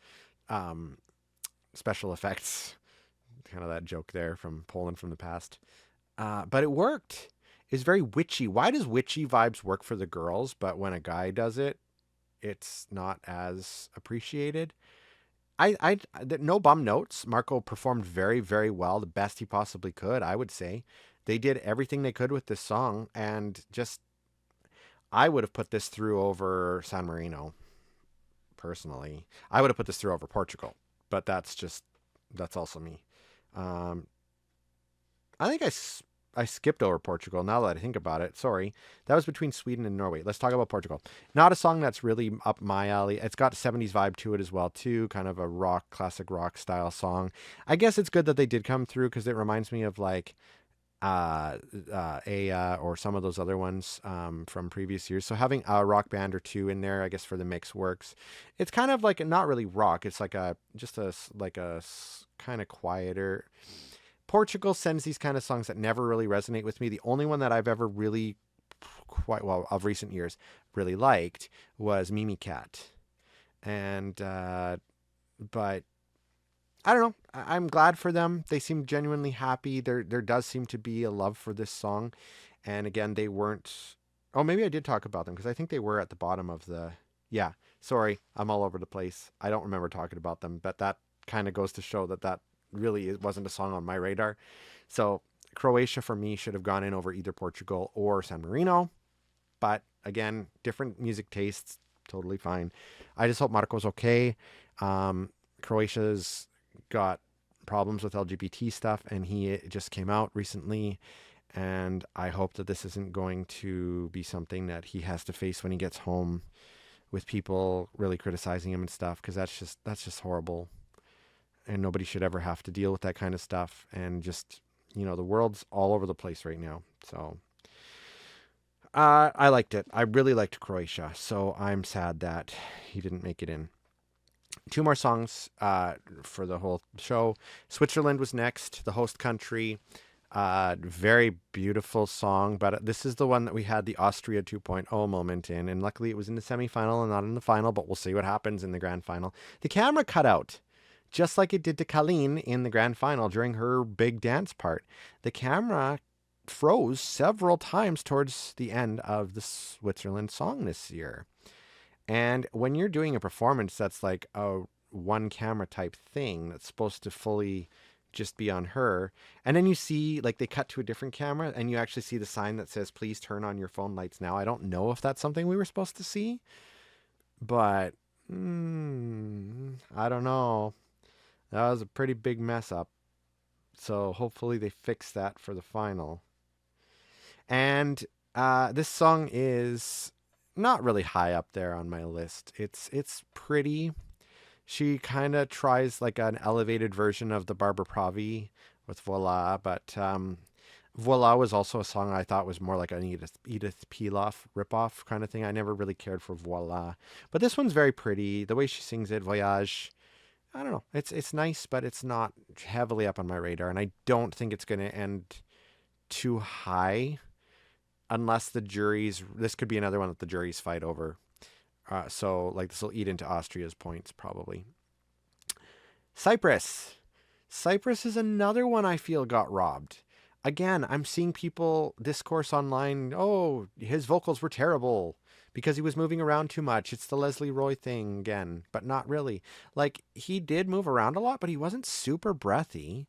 special effects, kind of that joke there from Poland from the past. But it worked. It's very witchy. Why does witchy vibes work for the girls, but when a guy does it, it's not as appreciated? No bum notes. Marco performed very, very well, the best he possibly could, I would say. They did everything they could with this song, and just, I would have put this through over San Marino, personally. I would have put this through over Portugal, but that's also me. I think I skipped over Portugal now that I think about it. Sorry. That was between Sweden and Norway. Let's talk about Portugal. Not a song that's really up my alley. It's got 70s vibe to it as well, too. Kind of a classic rock style song. I guess it's good that they did come through, because it reminds me of like Aya, or some of those other ones from previous years. So having a rock band or two in there, I guess for the mix works. It's kind of like not really rock. It's like a kind of quieter. Portugal sends these kind of songs that never really resonate with me. The only one that I've ever really quite well of recent years really liked was Mimi Cat, and but I don't know. I'm glad for them. They seem genuinely happy. There does seem to be a love for this song. And again, they weren't. Oh, maybe I did talk about them because I think they were at the bottom of the. Yeah, sorry, I'm all over the place. I don't remember talking about them, but that kind of goes to show that really wasn't a song on my radar. So Croatia for me should have gone in over either Portugal or San Marino. But again, different music tastes, totally fine. I just hope Marco's okay. Croatia's got problems with LGBT stuff, and he just came out recently. And I hope that this isn't going to be something that he has to face when he gets home with people really criticizing him and stuff, because that's just horrible. And nobody should ever have to deal with that kind of stuff. And just, the world's all over the place right now. So I liked it. I really liked Croatia. So I'm sad that he didn't make it in. Two more songs for the whole show. Switzerland was next, the host country. Very beautiful song, but this is the one that we had the Austria 2.0 moment in, and luckily it was in the semifinal and not in the final, but we'll see what happens in the grand final. The camera cut out, just like it did to Colleen in the grand final during her big dance part. The camera froze several times towards the end of the Switzerland song this year. And when you're doing a performance that's like a one camera type thing that's supposed to fully just be on her, and then you see like they cut to a different camera and you actually see the sign that says please turn on your phone lights now. I don't know if that's something we were supposed to see, but I don't know. That was a pretty big mess up. So hopefully they fix that for the final. And this song is not really high up there on my list. It's pretty. She kind of tries like an elevated version of the Barbara Pravi with Voila, but Voila was also a song I thought was more like an Edith Piaf ripoff kind of thing. I never really cared for Voila, but this one's very pretty. The way she sings it, Voyage, I don't know. It's nice, but it's not heavily up on my radar, and I don't think it's going to end too high unless the juries. This could be another one that the juries fight over. So like this will eat into Austria's points probably. Cyprus. Cyprus is another one I feel got robbed. Again, I'm seeing people discourse online. Oh, his vocals were terrible because he was moving around too much. It's the Leslie Roy thing again, but not really. Like he did move around a lot, but he wasn't super breathy.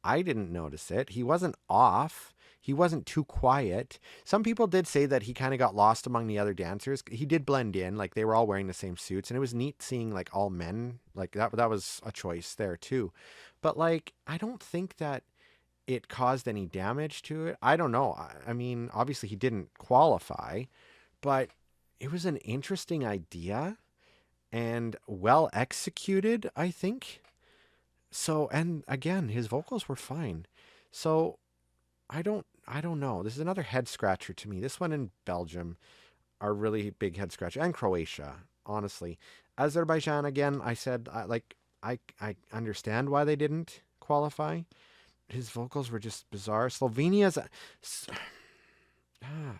I didn't notice it. He wasn't off. He wasn't too quiet. Some people did say that he kind of got lost among the other dancers. He did blend in, like they were all wearing the same suits, and it was neat seeing like all men. Like that was a choice there too. But like I don't think that it caused any damage to it. I don't know. I mean, obviously he didn't qualify, but it was an interesting idea and well executed, I think. So, and again, his vocals were fine. So, I don't know. This is another head scratcher to me. This one in Belgium are really big head scratcher, and Croatia, honestly. Azerbaijan again, I said I understand why they didn't qualify. His vocals were just bizarre. Slovenia's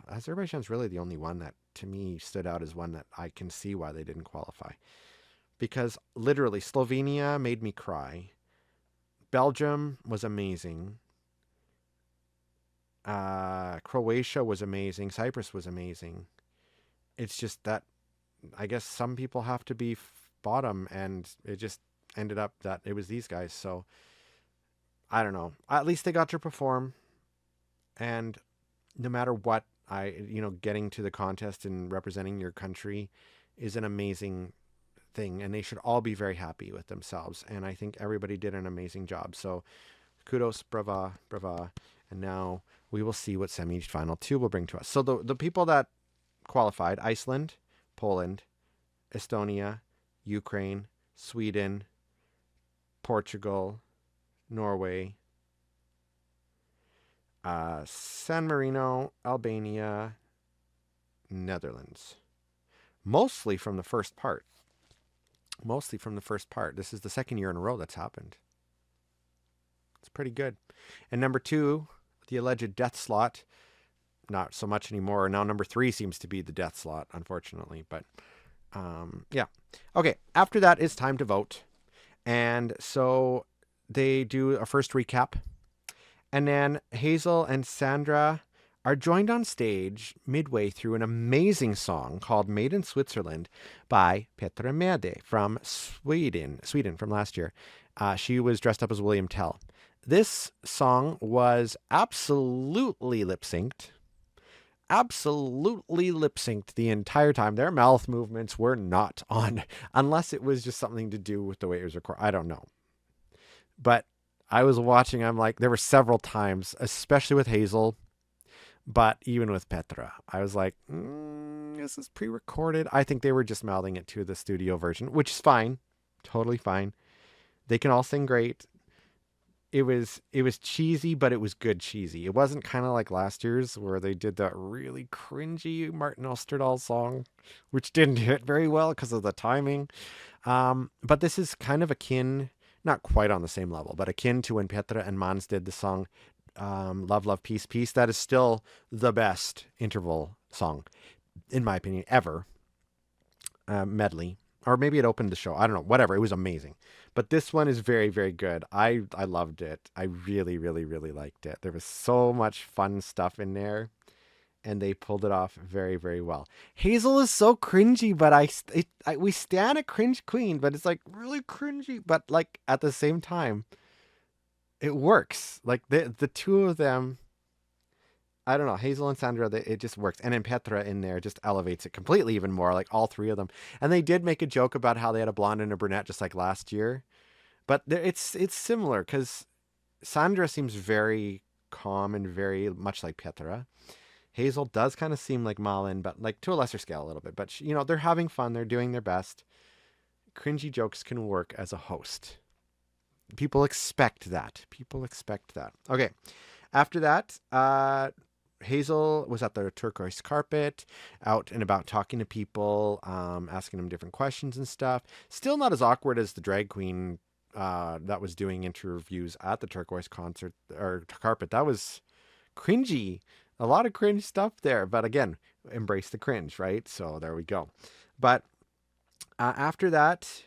Azerbaijan's really the only one that to me stood out as one that I can see why they didn't qualify. Because literally Slovenia made me cry. Belgium was amazing. Croatia was amazing. Cyprus was amazing. It's just that I guess some people have to be bottom, and it just ended up that it was these guys. So I don't know. At least they got to perform, and no matter what, getting to the contest and representing your country is an amazing thing, and they should all be very happy with themselves. And I think everybody did an amazing job. So kudos, brava, brava. And now we will see what semi-final 2 will bring to us. So the people that qualified: Iceland, Poland, Estonia, Ukraine, Sweden, Portugal, Norway. San Marino, Albania, Netherlands. Mostly from the first part. Mostly from the first part. This is the second year in a row that's happened. It's pretty good. And number 2, the alleged death slot. Not so much anymore. Now number 3 seems to be the death slot, unfortunately. But yeah. Okay, after that, it's time to vote. And so they do a first recap. And then Hazel and Sandra are joined on stage midway through an amazing song called Made in Switzerland by Petra Mede from Sweden from last year. She was dressed up as William Tell. This song was absolutely lip-synced. Absolutely lip-synced the entire time. Their mouth movements were not on, unless it was just something to do with the way it was recorded. I don't know. But I was watching, I'm like, there were several times, especially with Hazel, but even with Petra, I was like, this is pre-recorded. I think they were just mouthing it to the studio version, which is fine. Totally fine. They can all sing great. It was cheesy, but it was good cheesy. It wasn't kind of like last year's where they did that really cringy Martin Osterdahl song, which didn't hit very well because of the timing. But this is kind of akin, not quite on the same level, but akin to when Petra and Mans did the song Love, Love, Peace, Peace. That is still the best interval song, in my opinion, ever. Medley. Or maybe it opened the show. I don't know. Whatever. It was amazing. But this one is very, very good. I loved it. I really, really, really liked it. There was so much fun stuff in there. And they pulled it off very, very well. Hazel is so cringy, but we stand a cringe queen, but it's like really cringy. But like at the same time, it works. Like the two of them, I don't know, Hazel and Sandra, it just works. And then Petra in there just elevates it completely even more, like all three of them. And they did make a joke about how they had a blonde and a brunette just like last year. But it's similar because Sandra seems very calm and very much like Petra. Hazel does kind of seem like Malin, but like to a lesser scale a little bit. But, they're having fun. They're doing their best. Cringy jokes can work as a host. People expect that. Okay. After that, Hazel was at the turquoise carpet, out and about talking to people, asking them different questions and stuff. Still not as awkward as the drag queen that was doing interviews at the turquoise concert or carpet. That was cringy. A lot of cringe stuff there. But again, embrace the cringe, right? So there we go. But after that,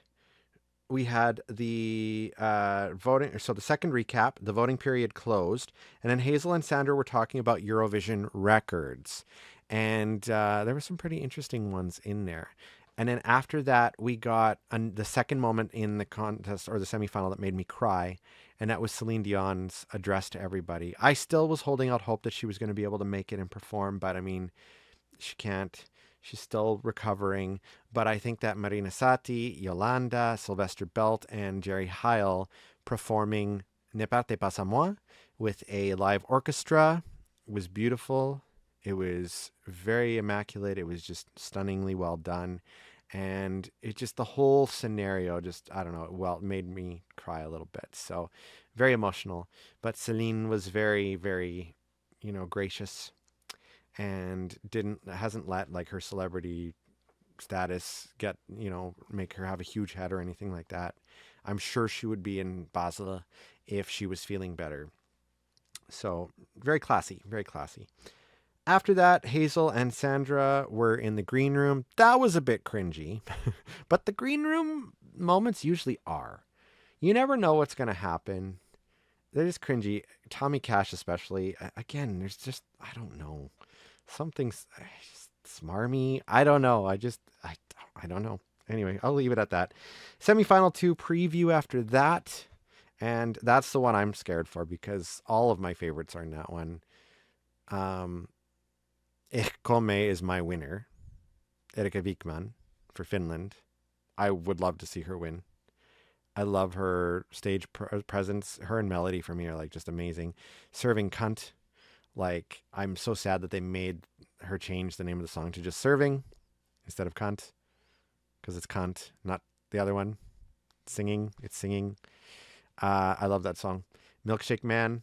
we had the voting. So the second recap, the voting period closed. And then Hazel and Sandra were talking about Eurovision records. And there were some pretty interesting ones in there. And then after that, we got the second moment in the contest or the semifinal that made me cry. And that was Celine Dion's address to everybody. I still was holding out hope that she was going to be able to make it and perform. But I mean, she can't. She's still recovering. But I think that Marina Sati, Yolanda, Sylvester Belt, and Jerry Heil performing Ne partez pas à moi with a live orchestra was beautiful. It was very immaculate. It was just stunningly well done. And it just, the whole scenario just, I don't know, well, it made me cry a little bit. So very emotional. But Celine was very, very, gracious and hasn't let like her celebrity status get, make her have a huge head or anything like that. I'm sure she would be in Basel if she was feeling better. So very classy, very classy. After that, Hazel and Sandra were in the green room. That was a bit cringy, but the green room moments usually are. You never know what's going to happen. They're just cringy. Tommy Cash especially. Again, there's just, I don't know. Something's smarmy. I don't know. I don't know. Anyway, I'll leave it at that. Semifinal 2 preview after that. And that's the one I'm scared for because all of my favorites are in that one. Ekome is my winner. Erika Wikman for Finland. I would love to see her win. I love her stage presence. Her and Melody for me are like just amazing. Serving Cunt. Like, I'm so sad that they made her change the name of the song to just Serving instead of Cunt. Because it's Cunt, not the other one. Singing. It's singing. I love that song. Milkshake Man.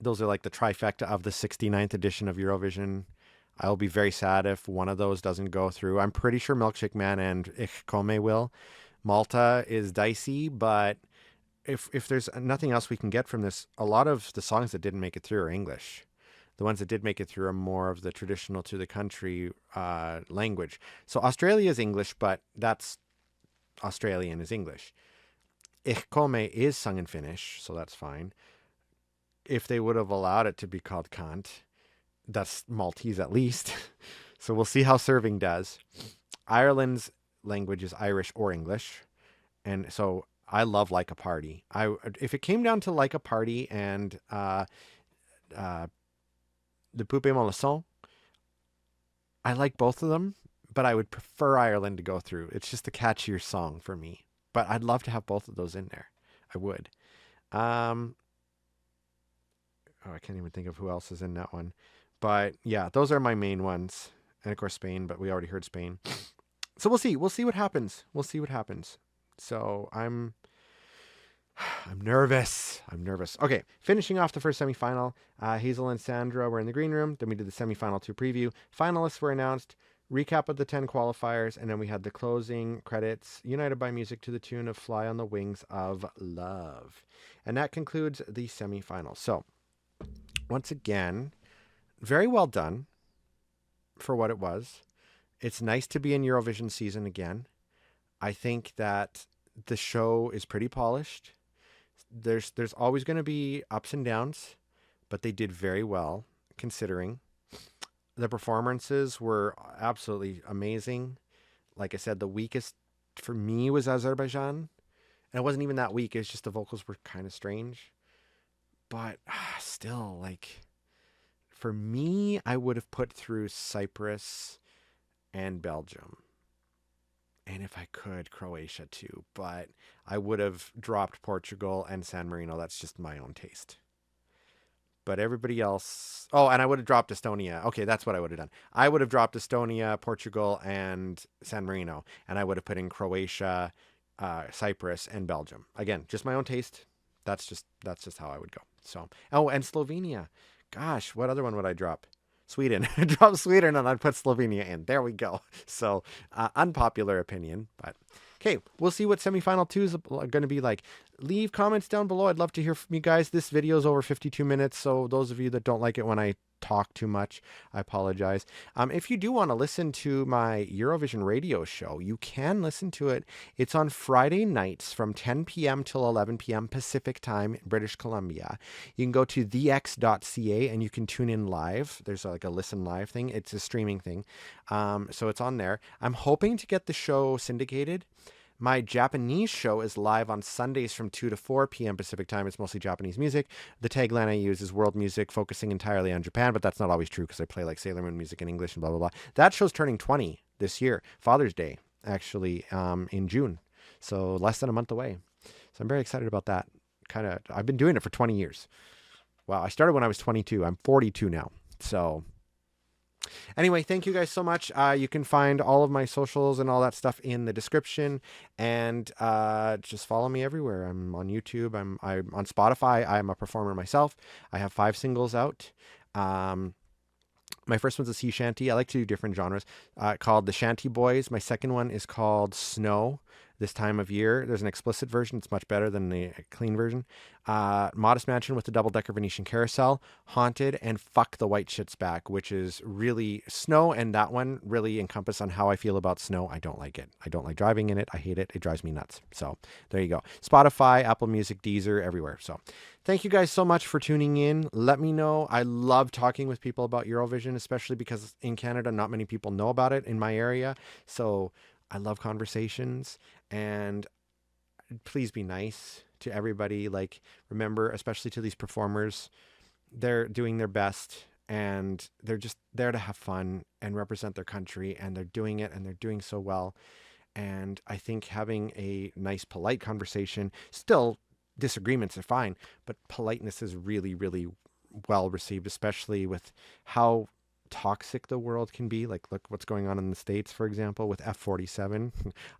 Those are like the trifecta of the 69th edition of Eurovision. I'll be very sad if one of those doesn't go through. I'm pretty sure Milkshake Man and Ich Komme will. Malta is dicey, but if there's nothing else we can get from this, a lot of the songs that didn't make it through are English. The ones that did make it through are more of the traditional to the country language. So Australia is English, but that's Australian is English. Ich Komme is sung in Finnish, so that's fine. If they would have allowed it to be called Kant, that's Maltese at least. So we'll see how serving does. Ireland's language is Irish or English. And so I love Like a Party. If it came down to Like a Party and Le Poupée Molesson, I like both of them, but I would prefer Ireland to go through. It's just a catchier song for me. But I'd love to have both of those in there. I would. I can't even think of who else is in that one. But yeah, those are my main ones. And of course Spain, but we already heard Spain. So we'll see. We'll see what happens. We'll see what happens. So I'm nervous. I'm nervous. Okay, finishing off the first semifinal. Hazel and Sandra were in the green room. Then we did the semifinal 2 preview. Finalists were announced. Recap of the 10 qualifiers. And then we had the closing credits. United by music to the tune of Fly on the Wings of Love. And that concludes the semifinal. So once again, very well done for what it was. It's nice to be in Eurovision season again. I think that the show is pretty polished. There's always going to be ups and downs, but they did very well considering. The performances were absolutely amazing. Like I said, the weakest for me was Azerbaijan. And it wasn't even that weak. It's just the vocals were kind of strange. But still, like, for me, I would have put through Cyprus and Belgium. And if I could, Croatia too. But I would have dropped Portugal and San Marino. That's just my own taste. But everybody else... Oh, and I would have dropped Estonia. Okay, that's what I would have done. I would have dropped Estonia, Portugal, and San Marino. And I would have put in Croatia, Cyprus, and Belgium. Again, just my own taste. That's just how I would go. So, oh, and Slovenia. Gosh, what other one would I drop? Sweden. Drop Sweden and I'd put Slovenia in. There we go. So, unpopular opinion, but okay, we'll see what semifinal 2 is going to be like. Leave comments down below. I'd love to hear from you guys. This video is over 52 minutes, so those of you that don't like it when I talk too much, I apologize. If you do want to listen to my Eurovision radio show, you can listen to it. It's on Friday nights from 10 p.m. till 11 p.m. Pacific time, British Columbia. You can go to thex.ca and you can tune in live. There's like a listen live thing. It's a streaming thing. So it's on there. I'm hoping to get the show syndicated. My Japanese show is live on Sundays from 2 to 4 p.m. Pacific time. It's mostly Japanese music. The tagline I use is world music, focusing entirely on Japan, but that's not always true because I play like Sailor Moon music in English and blah, blah, blah. That show's turning 20 this year. Father's Day, actually, in June. So less than a month away. So I'm very excited about that. I've been doing it for 20 years. Wow, I started when I was 22. I'm 42 now. So... Anyway, thank you guys so much. You can find all of my socials and all that stuff in the description, and just follow me everywhere. I'm on YouTube. I'm on Spotify. I'm a performer myself. I have 5 singles out. My first one's a sea shanty. I like to do different genres, called The Shanty Boys. My second one is called Snow. This time of year, there's an explicit version. It's much better than the clean version. Modest Mansion with the double-decker Venetian carousel, Haunted, and Fuck the White Shit's Back, which is really Snow, and that one really encompass on how I feel about snow. I don't like it. I don't like driving in it. I hate it. It drives me nuts. So there you go. Spotify, Apple Music, Deezer, everywhere. So thank you guys so much for tuning in. Let me know. I love talking with people about Eurovision, especially because in Canada, not many people know about it in my area. So I love conversations, and please be nice to everybody. Like, remember, especially to these performers, they're doing their best and they're just there to have fun and represent their country, and they're doing it, and they're doing so well. And I think having a nice, polite conversation, still disagreements are fine, but politeness is really, really well received, especially with how toxic the world can be. Like, look what's going on in the States, for example, with F-47.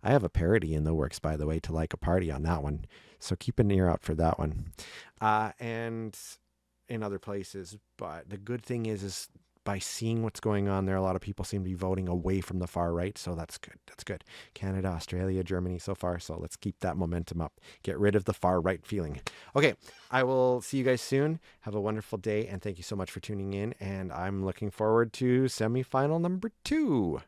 I have a parody in the works, by the way, to Like a Party on that one, so keep an ear out for that one. And in other places. But the good thing is by seeing what's going on there, a lot of people seem to be voting away from the far right. So that's good. That's good. Canada, Australia, Germany so far. So let's keep that momentum up. Get rid of the far right feeling. Okay, I will see you guys soon. Have a wonderful day. And thank you so much for tuning in. And I'm looking forward to semifinal number 2.